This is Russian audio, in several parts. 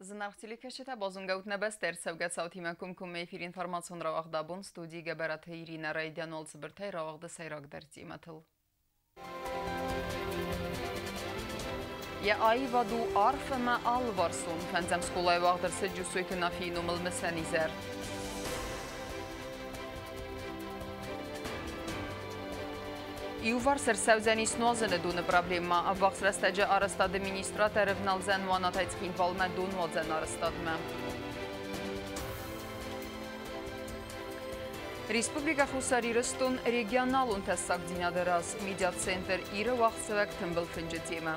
Զնարխցիլիքեշետա բոզունգաուտնաբես տերցավգացավ թիմակում կում էիվիր ինվարմացոն ռավաղդաբուն ստուդի գաբարաթը իրինա ռայդյան ոլցը բրթայ ռավաղդը սայրակ դերցի մատıl. Ai vadu arfă mă alvarsun, fenzem skolay vağdırsı cüsüytü nafinumul mesenizer. Իուվար սրսավզենիս նոզնը դունը պրաբլեմա, ավաղց ռստաջը արստադը մինիստրատը ռվնալզեն վանատայցքին վալմը դուն ոձեն արստադմը։ Республика Хусарирստուն ռեգիոնալուն տեսակ դինադերազ, մեդիա ցենտր իրը վաղցվեք թմբլ ֆնջտիմը։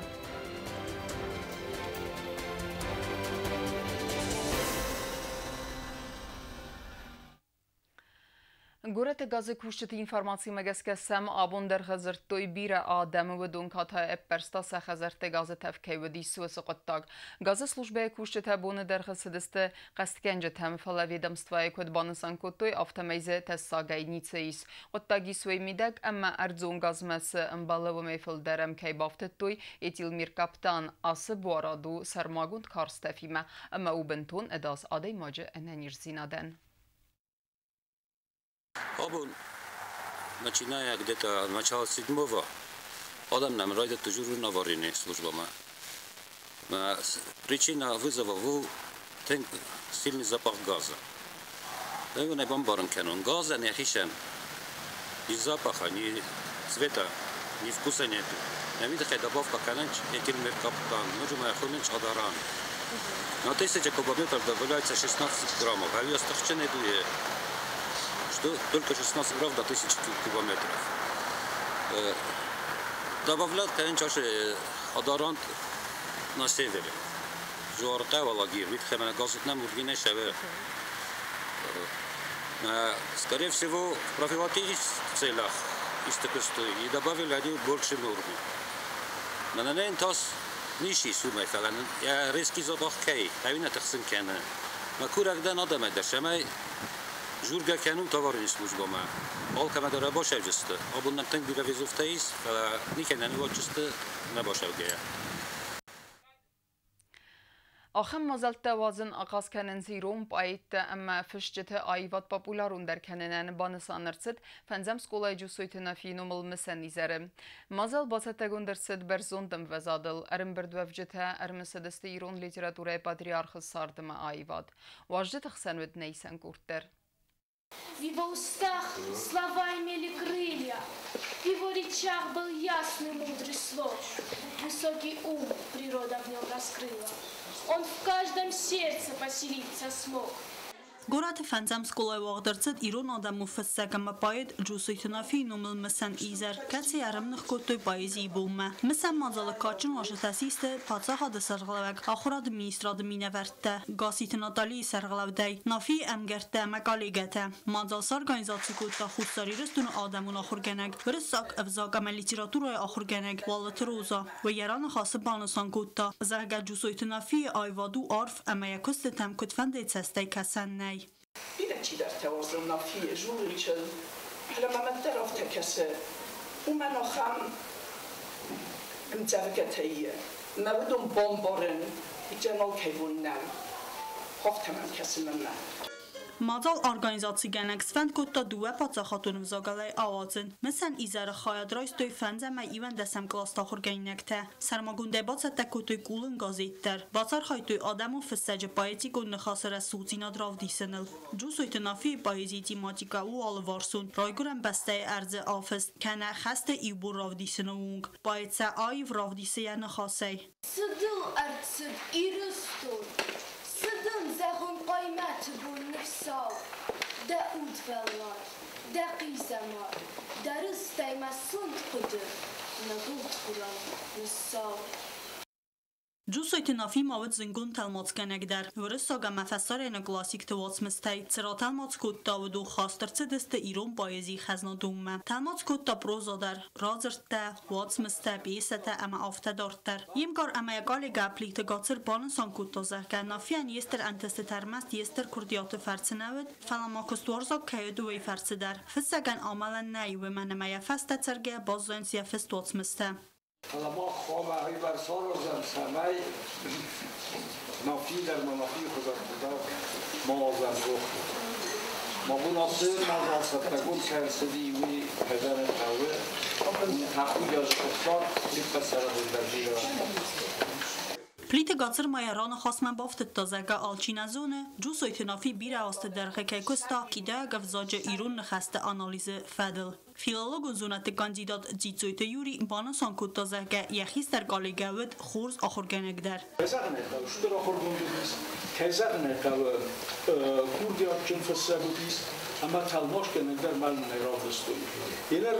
Գորետ գազը կուշտի ինվարմացի մգեսկեսեմ աբոնդեր խզրտոյ բիրը ադամը վդուն կաթա էպպերստա սախազրտե գազը թևքեյ վդի սուսը կոտտակ։ Գազը սլուժբեյ կուշտի բոնը դեր խսդստը қастկենջը թեմֆալա ведомствայի կոդ բանısan կոտոյ ավտամեյզը տեսսագայնիցեիս։ Կոտտագի սուй միդակ əmmə ərdzun qazməsi ımbalıvı meyfil dərəm key baftıttoy etilmir kaptan ası bu aradı sarmagund karstəfimə əmmə ubentun edaz aday macı ənənir zinadən. Абон, начиная где-то начала 7-го, адам нам райдет дежурный на аварийной службе. Причина вызова был сильный запах газа. Его не бомбарен канон. Газа не хищен. Ни запаха, ни цвета, ни вкуса нету. Я видел, что добавка каненч, этилмер каптан, нужно охотничь адаран. На 1000 кубометров добавляется 16 граммов, а я стахче не дует. Что только 16 грамм до 1000 кубометров. Добавляют, конечно, адарант на севере. Жуарта валагир, видите, мы газетным ургине шеве. Скорее всего, в профилактических целях истекстуют и добавили они больше нормы. Но на ней тос нищий суммы, я риски запах кей, а вы не тахсин кене. Но курагда надо медешемай. Журга канун товарный служба ма. Алка мадара башав жисты. Абуннан тенг бира везуфтаис, никенен вот жисты на башав гея. Ахым мазалта вазın aqas kənin zirun payitdə əmmə fışcıtı ayvat popularun dərkənənəni banısanırçıd fənzəm skolay cüsuytuna finumul müsən izəri. Mazal basətə göndərçıd bərzondым vəzadıl, ərim birdvəvcıtə ərmisədisті İran literaturaya patriarxı sardımı ayvat. Vajcıtıq sən vəd neysən qurtdır. В его устах слова имели крылья, в его речах был ясный мудрый слог, высокий ум природа в нем раскрыла, он в каждом сердце поселиться смог. Գորաթը ֆանձամ սկոլայ վաղդրծդ իրոն ադամու ֆսսակամը պայեդ ջուսույթնա ֆինումլ մսան իզար, կացի արամնıq կոտոյ պայեզի բոմը։ Մսան մազալը կաչն վաշտասիստը պացախադը սարղլավակ, ախորադը մինիստրադը մինավերտը, գասիթնատալի սարղլավդայ, նավի əmgərtdə մակալիգətə, մազալ սարգանիզացի կոտտա խուստարիրստուն ադամուն ախուրգənəg, վրսակ əvzaqəmə literatուրայ ախուրգənəg, վալıtı roza, və yaranı xası banısan կոտտա, zərgə ջուսույթնա ֆի ayvadu arf əməyəküstə təm kütfəndə içəstəy kəsənnəy. دیدن چی در توازن نافیه جوری چل حالا من در آفته کسه و من آخم امترگتهیه مردم بامبارن جنال کیبونن هفته من کسی من نه Մազալ արգանիզացի գանակ սվենդ կոտտա դուե պացախատունով զագալայ ավացն, մսան իզարը խայադրայս տոյ ֆանձամա իվան դեսամ կլաստախոր գայնակ թե, սարմագունդե բացա տա կոտոյ կուլն գազիттեր, բացար խայտոյ ադամու ֆսսաջը պայեցի կոն նխասրը սուծինադրավ դիսնլ, ջուսոյտը նավի պայեզի տիմատիկա ու ալվարսուն, ռայգուրան բաստայ արձը աֆստ, կանա խաստը իվբու ռավ դիսնունգ, պայեցա այվ ռավ դիսեյա նխասայ. Sıdıl artsın irüstun, sıdın zəğun qaymətü bulunub sal, də udvəllar, də qizəmar, dərız dəyməsun tıqıdır, nə qult quran, nüssal. Ջուսոյթը նավի մավդ զնգուն թալմոց կենեգդər, վրս սագա մəfəssar ենə կլասիկ թվոց մստəy, ծրատալմոց կոտ տավդու խաստրցը դստը իրոն պայեզի խəznodում մə. Թալմոց կոտ տա պրոզադər, ռազրտə, վոց մստə, պիսətə əmə aftə դորդər. یم կար əməyəqალი գապլիկտը գացır banısan կոտ տոզարկə, նավիան եստր ընտստը tərməst եստր kurdiyyatı fərçinəvd, fələmakostvarzaq kəyədu vey fərçidər. Fəssəgən amalən nəyi və mənəməyə fəstə çərgəyə bazzoyns yə fəst voç mstə. حالا ما خواب بر سال روزم سمای نافی در منافی خدا ما آزم روح ما بناصر ما ستگون کرسدی وی پدر قوه اون تقوی از خستار لیپ سر در دیگر Plite gazır mayaran xasmen baftet da zega alçinazone, cu soytinafi bir aste derxe kekusta kida gavzace İran nxaste analize fedel. Filologun zunati kandidat Citsoyte Yuri bana sankut da zega yaxis der galegaved xurz axurgenek der. Kezagnet da şudur axurgundubis, kezagnet da kurdiyat cınfessabudis, ama talmoşkenek der malum neravdestoy. Yener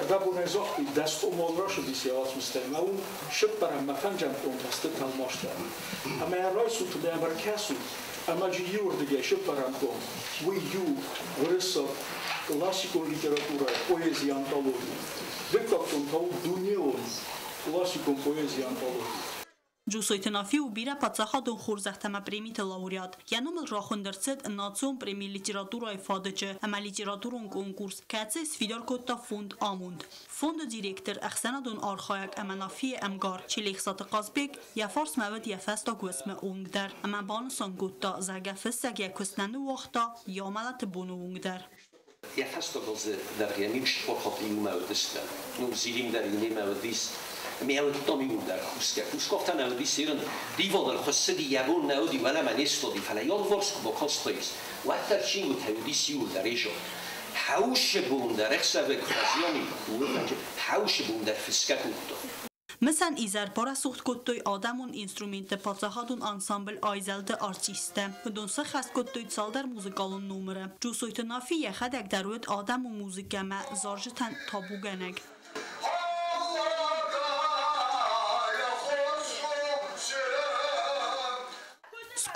erdabunezokti dest umolraşı disiyat müstema un şıp param mafancam kontastı talmoşta. Ama yarray sutu da barkasu, ama ciyurdige şıp param kon. Bu yu vresa классику литература, поэзии, антологии. Дектактон того дунеон, классиком поэзии, антологии. Ջուսոյթնաֆի ու բիրա պացախադուն խուրզախտամա պրեմիթը լաուրիատ։ Յանոմլ ռախոնդրցետ նացիոն պրեմի լիտերատուրայի ֆադեջը, ամա լիտերատուրուն կոնկուրս, կացես վիդար կոտտա ֆոնդ ամունդ։ Ֆոնդը դիրեկտոր əxsənadun arxayak əmənafի əmqar, çilexsatı qazbek, yafars məvəd yafəsta qvəsmə ongdər, əmən banısan qotda zəgəfəssəg yəkvəsnəni vaxta, yaməlatı bunu ongdər. Yafəsta qazı dərgə niç qorxatı məvədistə, zilim dərgini məvədist, میاد دامیون در خوسکه خوسکافت نودی سیرن دیوار خسته دیگون نودی ولی من استودی فلیال ورس با کاستایس و در چین و تودی سیول در ایجا حوش بون در اخسر کفازیانی حوش بون در فسکه کود Məsələn, izər para suxt qotdoy adamın instrumenti paçaxadun ansambl ayzəldə artistə. Donsa xəst qotdoy çaldar muzikalın numara. Cusoytnafi yaxədək dərvət adamın muzikəmə zarjətən tabu gənək.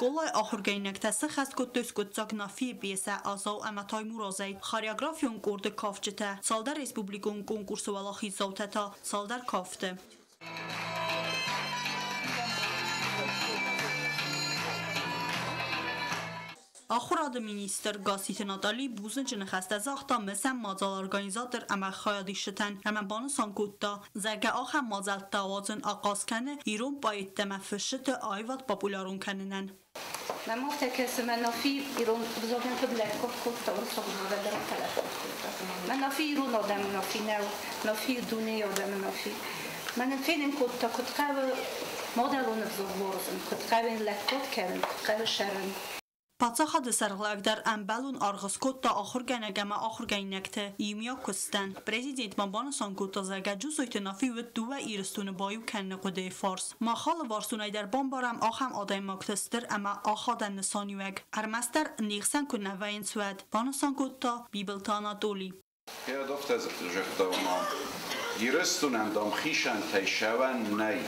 Skolay axurgeynəkdəsi xəst qotdoy skotcaq nafi biyesə azav əmətay murazay. Xoreografiyon qordu kafçıtə. Çaldar Respublikon konkursu vəla xizavtəta. Çaldar kaftı. Axuradı minister Qasiti Natali buzuncu nxəstə zaxta məsəm macal organizator əmək xayadişətən həmən banı sankutda zərgə axəm macal davazın aqaskəni İran bayitdə məfəşşətə ayvat popularun kəninən. من مفتكس منافي يرون بزوجين قبل كوت تورصق بدر ثلاثة منافي يرون قدام منافي ناو منافي الدنيا قدام منافي من فين كنت قابل مودلون بزوج كنت قابل لك كنت قابل شرن Paçaxadı sərğlaqdar əmbəlun arğız kodda axır gənəgəmə axır gəynəkdə İmya Kıstan. Prezident Mambana Sankutda zəgəcü soytinafi və duvə iristunu bayu kənni qıdı fars. Maxalı varsunaydar bombaram axam adaymaktısdır əmə axadan nisaniyək. Ərməstər nixsən künnəvəyin süəd. Bana Sankutda Bibiltana doli. Ja dofte żechtawma iristunem dom xişan tejşəvən nəy.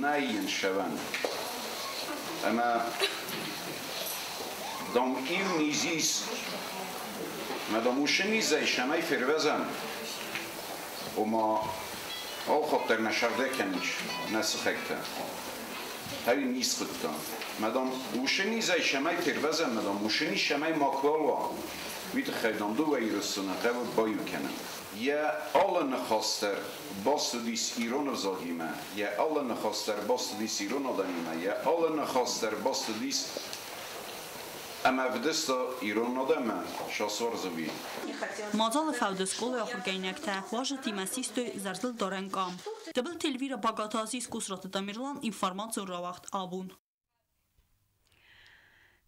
Nəyin şəvən. Ama dom il nizis, madam ushenize şamay firvezan, ama al xatter neşarde keniş nesxekte. Hayır nisxutta. Madam ushenize şamay firvezan, madam usheni şamay makvalwa. Vitxedam du veyrusuna qev bayu kenem. Ya alle nxaster bastudis İran vzagime, ya alle nxaster bastudis İran adamime, ya alle nxaster bastudis əməvdəsta İran adamə şasvar zəvi. Macalı fəvdə skolu axurgeynəkdə vajı timəsistö zərdil daren qam. Dəbil telvira bagatazis kusratı damirlan informatsiyon ravaqt abun.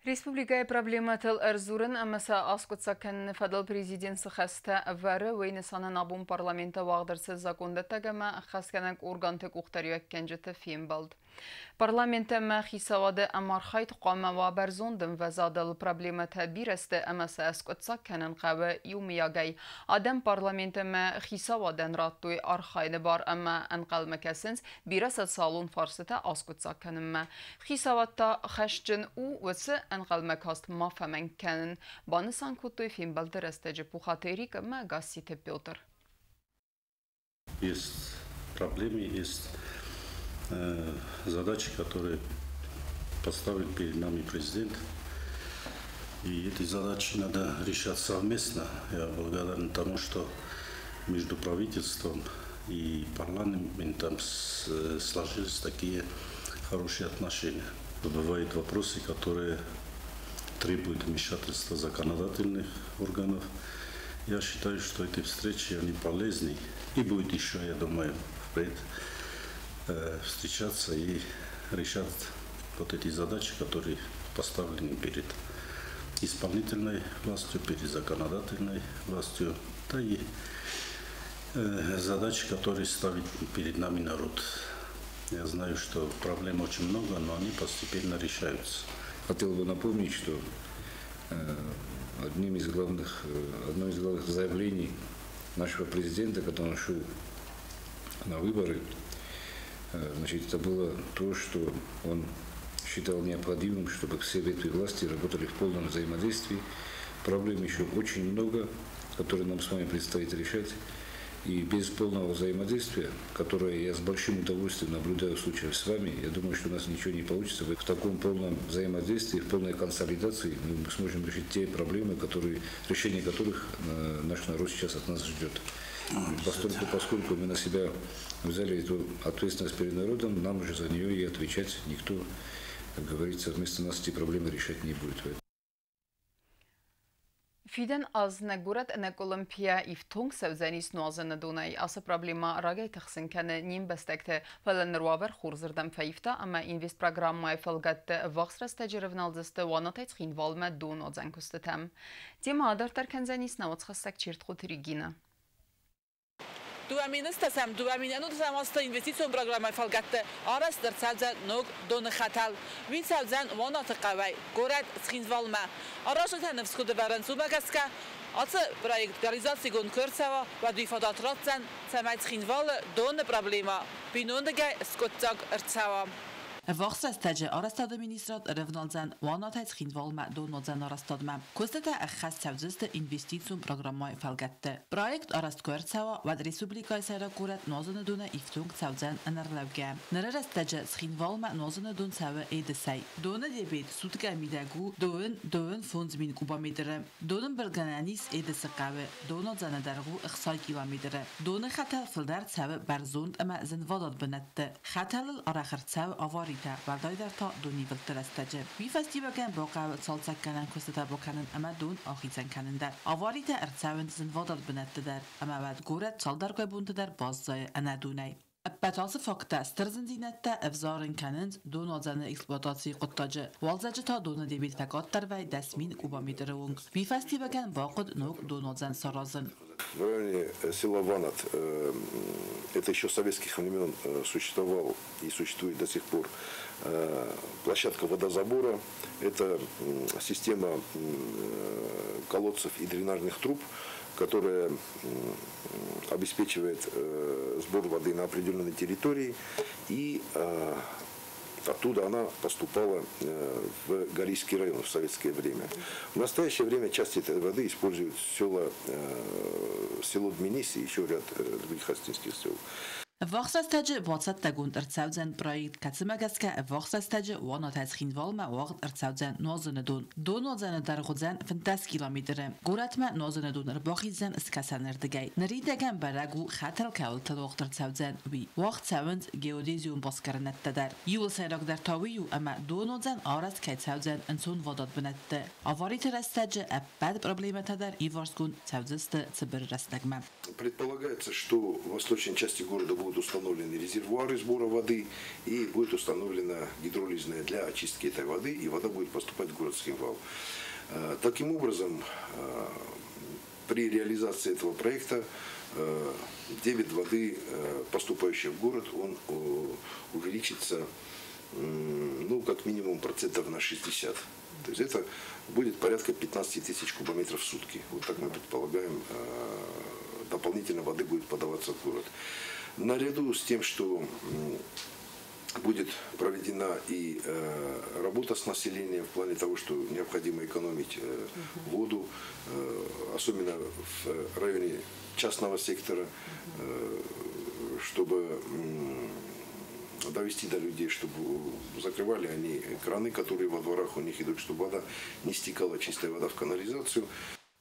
Республикая проблема тел Эрзурен әмәсә аскутса кәнне федерал президенты хәстә вәре вейнесанын абун парламента вагдырсыз законда тәгәмә хәскәнәк органтык ухтарыяк кәнҗете фембалд. Парламента мә хисавады амархайт қама ва берзондын вәзадыл проблема тәбирәсте әмәсә аскутса кәнен қавы юмиягай. Адам парламента мә хисавадан раттуй архайды бар әмә әнқалмәкәсенс бирәсә салон фарсыта аскутса кәнеммә. Хисаватта хәшчен у вәсе أنقلمكاست ما فمن كان بانسان كتوي فين بالدرستجи пухатерик магасите Петр. Есть проблемы, есть задачи, которые поставил перед нами президент. И эти задачи надо решать совместно. Я благодарен тому, что между правительством и парламентом сложились такие хорошие отношения. Бывают вопросы, которые требуют вмешательства законодательных органов. Я считаю, что эти встречи они полезны. И будет еще, я думаю, впредь встречаться и решать вот эти задачи, которые поставлены перед исполнительной властью, перед законодательной властью, да и задачи, которые ставит перед нами народ. Я знаю, что проблем очень много, но они постепенно решаются. Хотел бы напомнить, что одно из главных заявлений нашего президента, когда он шел на выборы, значит, это было то, что он считал необходимым, чтобы все ветви власти работали в полном взаимодействии. Проблем еще очень много, которые нам с вами предстоит решать. И без полного взаимодействия, которое я с большим удовольствием наблюдаю в случае с вами, я думаю, что у нас ничего не получится. В таком полном взаимодействии, в полной консолидации мы сможем решить те проблемы, решение которых наш народ сейчас от нас ждет. Поскольку мы на себя взяли эту ответственность перед народом, нам уже за нее и отвечать никто, как говорится, вместо нас эти проблемы решать не будет. Fiden az negurat enek Olympia iftung sevzenis nuazene donay asa problema ragay taxsin kane nim bestekte falan nerwaver xurzırdam fayifta ama invest programmay falgatte vaxras tecrüvnaldiste vanatayt xinvalme don odzenkustetem. Tema adar terkenzenis naotsxastak çirtxutirigina. Duaministasam duaminanu zamasta investitsiyon programı falgatte arasdır savzan nog don xatal vin savzan vanat qavay gorad xinvalma arasatan nefskude baran sumagaska atı proyekt realizatsiyon kursava va difadat ratsan samayt xinval don problema binondega skotsak ertsava Вахсастаджи арастад министрат ревналзан ванатайц хинвалма донодзан арастадма. Костата ахас савзиста инвестицион программай фалгатте. Проект араст кварцава вад республикай сайра курат нозана дона ифтунг савзан анарлавга. Нарарастаджи схинвалма нозана дон сава эдесай. Дона дебет сутка мидагу доен фонд мин кубометре. Донен бергананис эдесакаве. Донодзана даргу ихсай километре. Дона хата филдар сава барзонд ама зенвадат бенатте. Хатал арахарт сава авари بردای در تا دونی ولتر استجه. وی فستیو کن باقی سالسک کنن کسته باکنن اما دون آخیزن کنن در. آواری تا ارتساوند زنوادات بنت در اما بعد گورد سال در که بوند در بازای انا دونی. بتاس فقط استرزن زینت افزارن کنند دون آزن اکسپلواتاسی قطعه والزج تا دون دیوید فقط در وی دسمین کوبامیتر ونگ. وی فستیو کن باقد نوک دون آزن سرازن. В районе села Ванат, это еще с советских времен существовал и существует до сих пор площадка водозабора. Это система колодцев и дренажных труб, которая обеспечивает сбор воды на определенной территории, и оттуда она поступала в Горийский район в советское время. В настоящее время часть этой воды используют село Дминиси и еще ряд других астинских сел. Вахсастаджи ватсат тагунд ارتساوزن проект кацмагаске вахсастаджи ванатайц хинвалма вaqt ارتساوزن نازندون دو نازن در غزن 50 کیلومتر گورتما نازندون رباخیزن اسکاسنردگی نریدگن برگو خطر کولت وقت ارتساوزن وی وقت ساوند گئودیزیون باسکرنت در یول سیراک در تاویو اما دو نازن آرس کیتساوزن انسون وادات بنت аварий терастаджи بعد проблемата در иварскун саудзист цибер растагма. Предполагается, что в восточной части города будут установлены резервуары сбора воды и будет установлена гидролизная для очистки этой воды, и вода будет поступать в город Схинвал. Таким образом, при реализации этого проекта дебет воды, поступающий в город, он увеличится, ну, как минимум процентов на 60. То есть это будет порядка 15 тысяч кубометров в сутки. Вот так мы предполагаем, дополнительно воды будет подаваться в город. Наряду с тем, что будет проведена и работа с населением в плане того, что необходимо экономить воду, особенно в районе частного сектора, чтобы довести до людей, чтобы закрывали они краны, которые во дворах у них идут, чтобы вода не стекала, чистая вода в канализацию.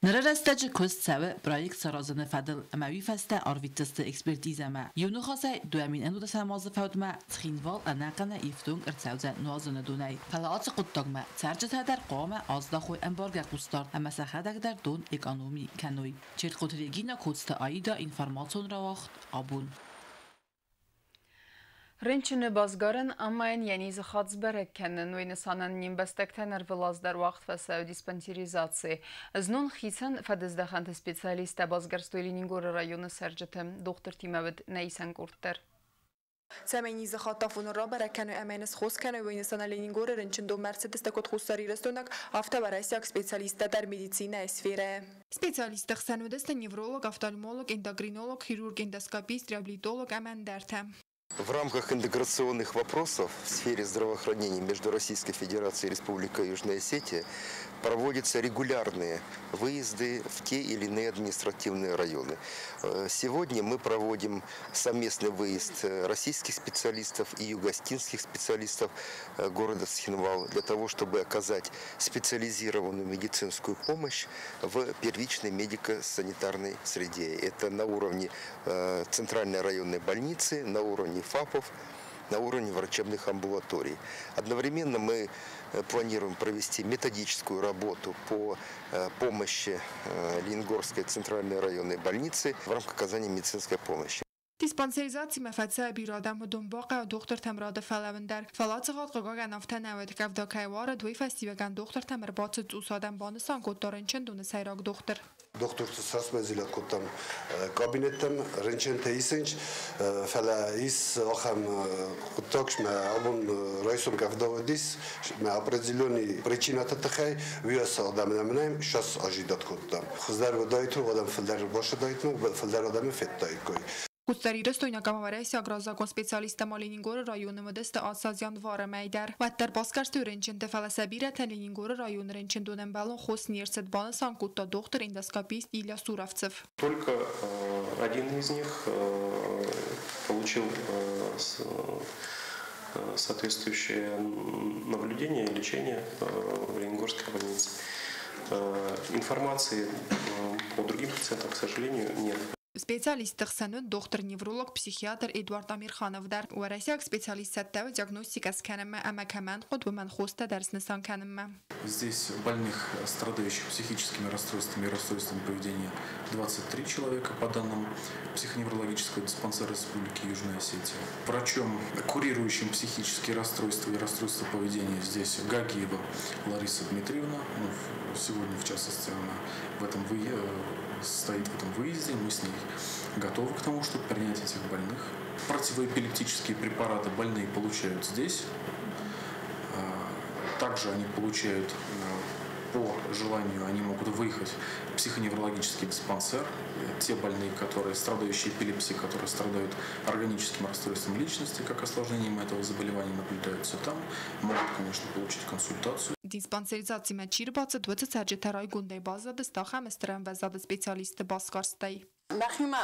Նրարաստաճը կոստսավը պրոյեկտ սարազնը վադլ ամավի վաստա արվիտստը էքսպերտիզամա և նուխասայ դուամին ընդուտս համազը վավդմա ծխինվալ անականը իվտունգ ըրցավձա նուազունը դունայ խալացը կուտտոգմա ծարջը թադար qoma ազդախոյ ըմբարգա կուստար ամասախադագդար դուն էկոնոմի կանոյ չերտխոտրեգինա կոստը այդա ինվարմացոն ռավախտ աբուն Ռենչինը բազգարն ամայն յանի զխածբերեք կենն նույնսանն նիմբեստեկտենր վլազդար վաղթ վասայո դիսպանսերիզացի. Զնուն խիսան ֆադыздախանթ սպեցիալիստը բազգարստոյ Լենինգորը ռայոնը սերջըթը դոկտոր Թիմավդ նայսան կուրտեր. Սամենի զխատաֆուն ռաբարը կենու ամենս խոս կենու վայնսանա Լենինգորը ռենչնդո մերցեդս տակոտ խոսարի ռստոնակ ավտավարասյակ սպեցիալիստը դար մեդիցինա էսվերը. Սպեցիալիստը խսանուդստը невролог, офтальмолог, эндокринолог, хирург, эндоскопист, реабилитолог ամեն դերթը. В рамках интеграционных вопросов в сфере здравоохранения между Российской Федерацией и Республикой Южная Осетия проводятся регулярные выезды в те или иные административные районы. Сегодня мы проводим совместный выезд российских специалистов и юго-осетинских специалистов города Цхинвал для того, чтобы оказать специализированную медицинскую помощь в первичной медико-санитарной среде. Это на уровне центральной районной больницы, на уровне ФАПов, на уровне врачебных амбулаторий. Одновременно мы планируем провести методическую работу по помощи Ленингорской центральной районной больницы в рамках оказания медицинской помощи. Диспансеризация мефацая биродам донбаqa доктор Тамрада Фалавендер фалацгат qoggan aftanaved kavdakayvara dwy festivagan doktor Tamir Batsız usadan banısan koddarınçın donu sayraq doktor. Doktor Tsas mezila koddan kabinetten rençen teysinç fala is axam kodtakş ma abun raisum kavdavadis ma определённый причина татхай виас адамнамнайм şas ajidat koddan. Xizlar vadaytu adam fillar başı daytma fillar adamı fettaykoy. Կուստերի ռստոյնակամավարայսի ագրազակոն սպեցիալիստը Լենինգորը ռայոնը մդստը ասազյան վարը մայդար վատտար բասկարստը ուրենչն տեֆալասաբիրը թեն Լենինգորը ռայոն ուրենչն դոնեն բալոն խոս նիրսետ բանը սանկուտտա դոկտոր эндоскопист Илья Суровцев. Только один из них получил соответствующее наблюдение и лечение в Ленингорской больнице. Информации по другим пациентам, к сожалению, нет. Специалист тахсанун доктор невролог психиатр Эдуард Амирханов дар ورسيك специалист саттав диагностика сканема амакаман ход вман хоста дарснасан канема. Здесь больных, страдающих психическими расстройствами и расстройствами поведения 23 человека по данным психоневрологического диспансера Республики Южная Осетия. Врачом, курирующим психические расстройства и расстройства поведения здесь Гагиева Лариса Дмитриевна. Сегодня, в частности, она стоит в этом выезде. Мы с ней готовы к тому, чтобы принять этих больных. Противоэпилептические препараты больные получают здесь. Также они получают, по желанию, они могут выехать в психоневрологический диспансер. Те больные, страдающие эпилепсией, которые страдают органическим расстройством личности, как осложнением этого заболевания, наблюдаются там, могут, конечно, получить консультацию. Диспансеризация мачирбаца 20 саджитарай гундай базады стахам эстрам вазады специалисты баскарстай. Нахима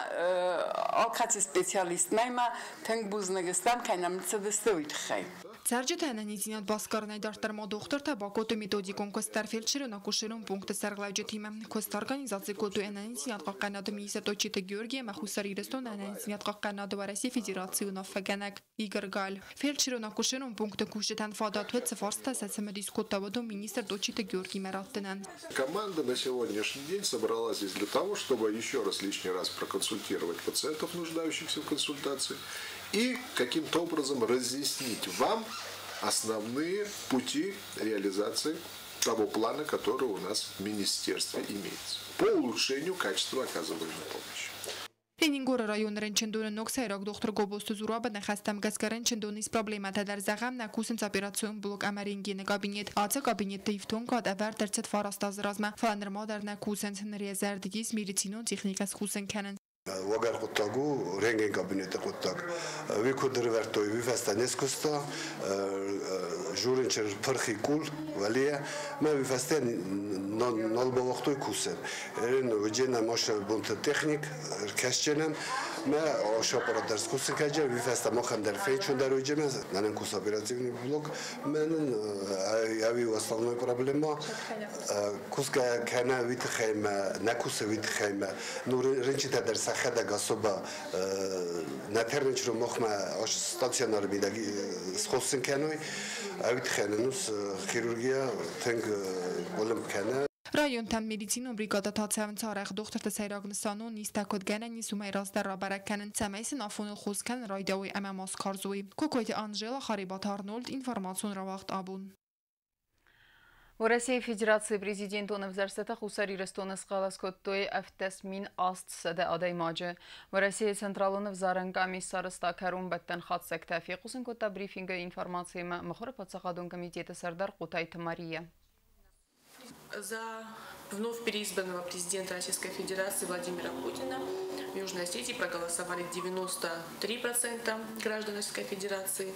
алкати специалист найма тенгбузнагстан кайнамцадыстуит хай. Сарджетана низинат баскарнай дартарма доктор табакоту методикон костар фельдшерин акушерин пункты сарглавджетима. Кост организации коту энанизинат каканады мисаточита Георгия махусари рестон энанизинат каканады вараси федерацию нафаганак Игорь Галь. Фельдшерин акушерин пункты кушетан фадат вет сефарста сацамадискотаводу министр дочита Георгий Мараттенан. Команда на сегодняшний день собралась здесь для того, чтобы еще раз лишний раз проконсультировать пациентов, нуждающихся в консультации, и каким-то образом разъяснить вам основные пути реализации того плана, который у нас в министерстве имеется, по улучшению качества оказываемой помощи. Ленингор район ренчендон ноксайрак доктор Гобосту Зураба нахастам газгаренчендониз проблемата дар загам накусенц операцион блок амарингин кабинет аца кабинет тифтон кад авар дерцет фарастазразма фанерма дар накусенц резердгиз медицинон техникас хусен канен Вагар Коттагу, рентген кабинеты Коттаг, Викудер Вертой, Вифастанескуста, Журинчер Пархикул, Валия, мы Вифастен Нолбовахтой Кусен. Вджена Моша Бунта техник, Кашченен, ما شاپورا درس کوس کجا ویفستا ما خم در فیچون در وجه من نن کوس اپراتیونی بلوک من اوی основной проблема کوس کنه ویت خیمه نکوس ویت خیمه نور رنچی تا در سخت گاسوبا نترنچ رو مخمه آش ستاسیونار بیدگی سخوسن کنوی اویت خیمه نوس خیروگیا تنگ ولم کنه رایون تن مدیسینو بریگادا تا تسون تاریخ دختر تسیراغنستانو نیست تکد گنه نیست میراث در رابرک کنن تمیسن آفون خوز کن رایداوی اماماس کارزوی کوکویت آنجلا خریبات آرنولد اینفورماسیون را وقت آبون. В России Федерации президент университета Хусари Рестонес Қаласкоттой Эфтесмин Аст Саде Адаймаджи. В России Централуны взарен комиссары Стакарун Беттен Хатсек Тафикусен Кота брифинга информации Махора Пацахадун комитета Сардар Кутайта Мария. За вновь переизбранного президента Российской Федерации Владимира Путина в Южной Осетии проголосовали 93% граждан Российской Федерации.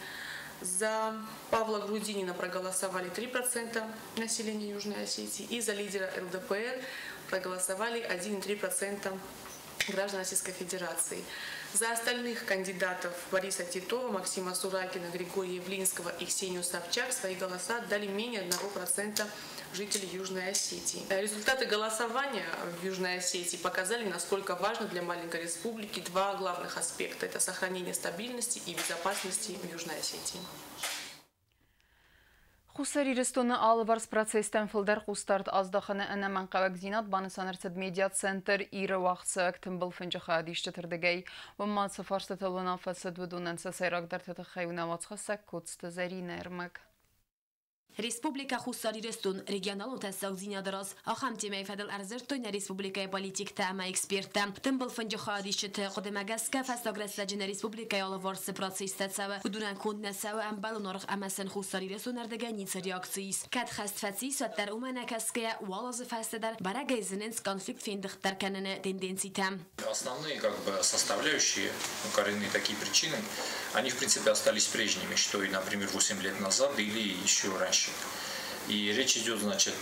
За Павла Грудинина проголосовали 3% населения Южной Осетии. И за лидера ЛДПР проголосовали 1,3% граждан Российской Федерации. За остальных кандидатов Бориса Титова, Максима Суракина, Григория Явлинского и Ксению Собчак свои голоса дали менее 1% жителей Южной Осетии. Результаты голосования в Южной Осетии показали, насколько важно для маленькой республики два главных аспекта. Это сохранение стабильности и безопасности в Южной Осетии. Хусари Рестона Алварс процесстен филдер хустард аздахана ana manqavak zinat банысанырцад медиа центр ире вахтсак тымбыл финжаха адиштатырдагай вамма сафарста талуна фасад вдунанса сайрагдar татахайуна вацхасак кутста зарина эрмак. Республика Хусари Рестон регионал утасак зинядырас ахам темей фадал арзыртойна республика политик тама эксперта тымбыл финжаха адиштата кодемагаска фастаграсаджина республика алварс процесстацава вдунан кунднасава амбалунорг амасан Хусари Рестон ардагани реакциис кат хастфаци саттар уманакаская валаз фастадар барагайзененс конфликт финдахтар канана тенденцита. Основные составляющие, коренные такие причины, они в принципе остались прежними, что и, например, 8 лет назад или еще раньше. И речь идет, значит,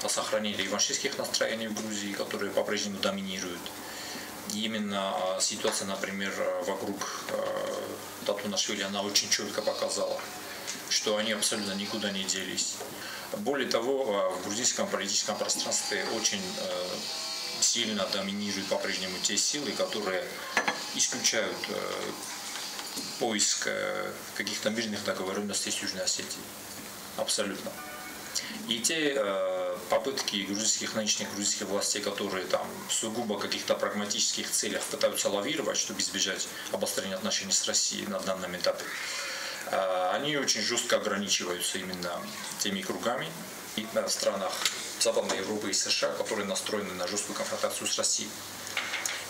о сохранении реваншистских настроений в Грузии, которые по-прежнему доминируют. И именно ситуация, например, вокруг Татунашвили, она очень четко показала, что они абсолютно никуда не делись. Более того, в грузинском политическом пространстве очень сильно доминируют по-прежнему те силы, которые исключают поиск каких-то мирных договоренностей с Южной Осетией. Абсолютно. И те попытки нынешних грузинских властей, которые там сугубо каких-то прагматических целях пытаются лавировать, чтобы избежать обострения отношений с Россией на данном этапе, они очень жестко ограничиваются именно теми кругами в странах Западной Европы и США, которые настроены на жесткую конфронтацию с Россией.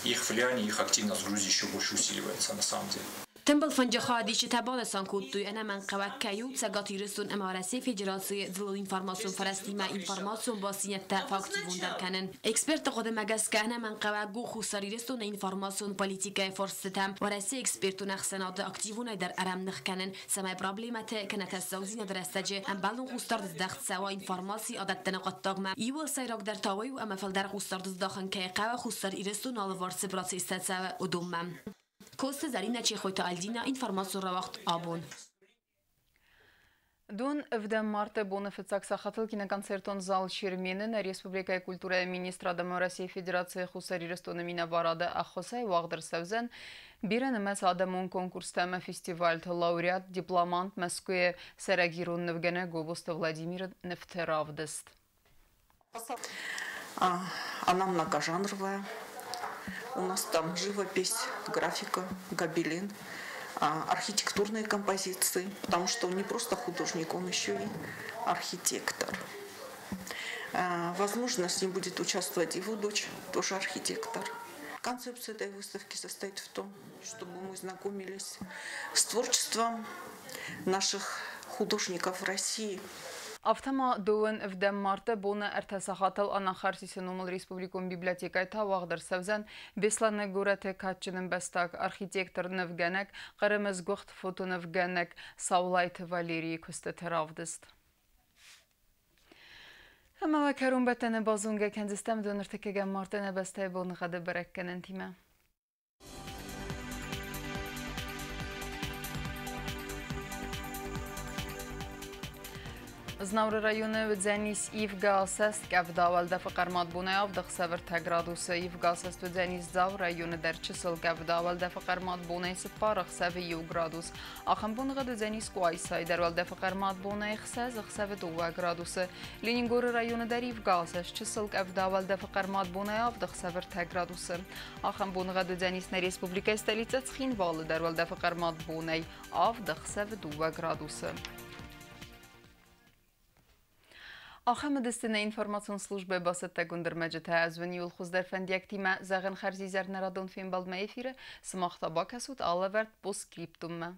Их влияние, их активность в Грузии еще больше усиливается на самом деле. تنبل فنجخا دیش تبال سانکوتوی انا من قوت کیو سگاتی رسون امارسی فدراسی ظل اینفرماسیون فرستی ما اینفرماسیون باسینت تفاکتیون در کنن اکسپرت خود مگس که انا من قوت گو خساری رسون اینفرماسیون پلیتیکای فرستم ورسی اکسپرتون اخسنات اکتیوون در ارم نخ کنن سمای پرابلمات کنت السوزین در استجه ام بالون خستار دخت سوا اینفرماسی عادت تنقط تاغم ایول سیراک در تاوی و ام فل در خستار داخن که قوت خساری رسون آلوارس براسیست سوا ودومم کوست زرینه چه خویت آلدینا اینفرماسیون را وقت آبون. Дун өвдәм марта Бонифацак сахатыл киноконцертон зал Черменен Республика культура министра России Федерации Хусари Рестона мина барады Ахосай Вагдыр Сәвзен бирен мәс адамун конкурстама фестиваль лауреат дипломант Москве Сарагирун Невгене Гобуста Владимир Нефтеравдест. Она многожанровая. У нас там живопись, графика, гобелен, архитектурные композиции, потому что он не просто художник, он еще и архитектор. Возможно, с ним будет участвовать его дочь, тоже архитектор. Концепция этой выставки состоит в том, чтобы мы знакомились с творчеством наших художников в России. Автома дуын өвдәм марта Бона әртәсахатыл анахарсисенумыл республикум библиотекай тавағдыр сәвзен бесланы гураты катчының бәстак архитектор Невгенек, қырымыз ғұқт фото Невгенек, Саулайты Валерий күсті тіравдыст. Әмі вәкәрун бәттәні базунға кәндістәм дөніртікеген марта нәбәстай болны ғады бірәккенін тиме. Znavr rayonu Vdzenis Ivgasest Gavdaval Defaqarmat Bunayav Daqsavr Tagradusa Ivgasest Vdzenis Zav rayonu Derçisıl Gavdaval Defaqarmat Bunay Sparaq Savi gradus. Axam Bunğa Vdzenis Quaysay Derval Defaqarmat Bunay Xsaz Xsavi 2 gradusa. Leningor rayonu Der Ivgasest Çisıl Gavdaval Defaqarmat Bunayav Daqsavr Tagradusa. Axam Bunğa Vdzenis na Respublika Stolica Tskhinval Derval Defaqarmat Bunay Av Daqsavi 2 gradusa. Axam destine informasyon службы basıtta gündürməcətə əzvin yol xuzdar fəndiyəktimə zəğin xərzizər nəradon film balma efiri, sımaqta bakasud alavərt bu skriptumma.